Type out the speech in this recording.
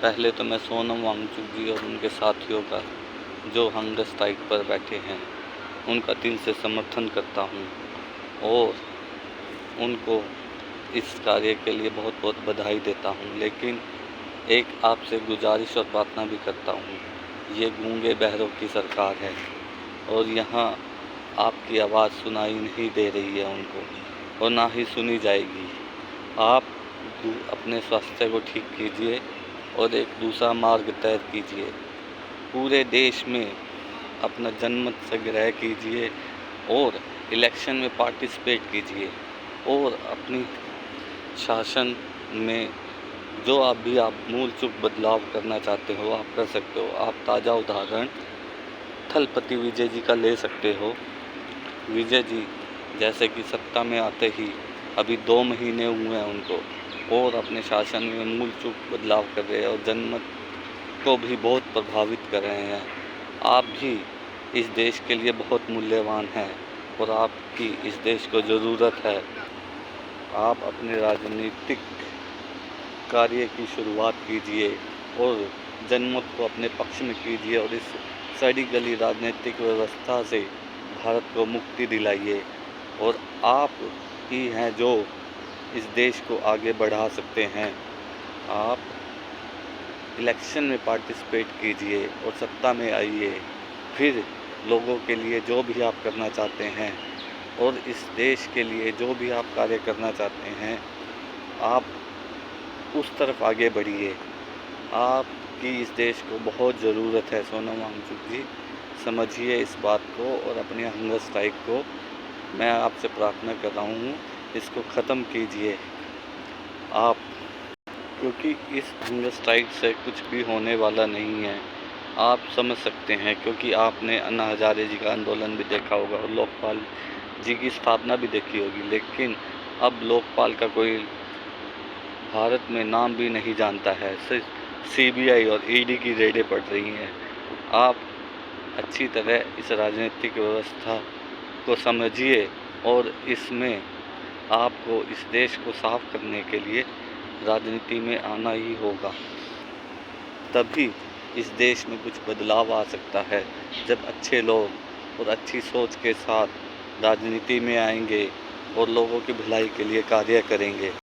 पहले तो मैं सोनम वांगचुक जी और उनके साथियों का जो हंगर स्ट्राइक पर बैठे हैं उनका दिल से समर्थन करता हूँ और उनको इस कार्य के लिए बहुत बहुत बधाई देता हूँ। लेकिन एक आपसे गुजारिश और प्रार्थना भी करता हूँ, ये गूंगे बहरों की सरकार है और यहाँ आपकी आवाज़ सुनाई नहीं दे रही है उनको और ना ही सुनी जाएगी। आप अपने स्वास्थ्य को ठीक कीजिए और एक दूसरा मार्ग तय कीजिए। पूरे देश में अपना जनमत संग्रह कीजिए और इलेक्शन में पार्टिसिपेट कीजिए और अपनी शासन में जो आप मूल चूक बदलाव करना चाहते हो आप कर सकते हो। आप ताज़ा उदाहरण थलपति विजय जी का ले सकते हो। विजय जी जैसे कि सत्ता में आते ही अभी 2 महीने हुए हैं उनको और अपने शासन में मूल चूक बदलाव कर रहे हैं और जनमत को भी बहुत प्रभावित कर रहे हैं। आप भी इस देश के लिए बहुत मूल्यवान हैं और आपकी इस देश को ज़रूरत है। आप अपने राजनीतिक कार्य की शुरुआत कीजिए और जनमत को अपने पक्ष में कीजिए और इस सड़ी गली राजनीतिक व्यवस्था से भारत को मुक्ति दिलाइए। और आप ही हैं जो इस देश को आगे बढ़ा सकते हैं। आप इलेक्शन में पार्टिसिपेट कीजिए और सत्ता में आइए, फिर लोगों के लिए जो भी आप करना चाहते हैं और इस देश के लिए जो भी आप कार्य करना चाहते हैं आप उस तरफ आगे बढ़िए। आपकी इस देश को बहुत ज़रूरत है सोनम वांगचुक जी, समझिए इस बात को और अपने हंगर स्ट्राइक को मैं आपसे प्रार्थना कर रहा हूँ, इसको ख़त्म कीजिए आप, क्योंकि इस हंगर स्ट्राइक से कुछ भी होने वाला नहीं है। आप समझ सकते हैं क्योंकि आपने अन्ना हजारे जी का आंदोलन भी देखा होगा और लोकपाल जी की स्थापना भी देखी होगी, लेकिन अब लोकपाल का कोई भारत में नाम भी नहीं जानता है। सिर्फ सीबीआई और ईडी की रेडें पड़ रही हैं। आप अच्छी तरह इस राजनीतिक व्यवस्था को समझिए और इसमें आपको इस देश को साफ करने के लिए राजनीति में आना ही होगा। तभी इस देश में कुछ बदलाव आ सकता है जब अच्छे लोग और अच्छी सोच के साथ राजनीति में आएंगे और लोगों की भलाई के लिए कार्य करेंगे।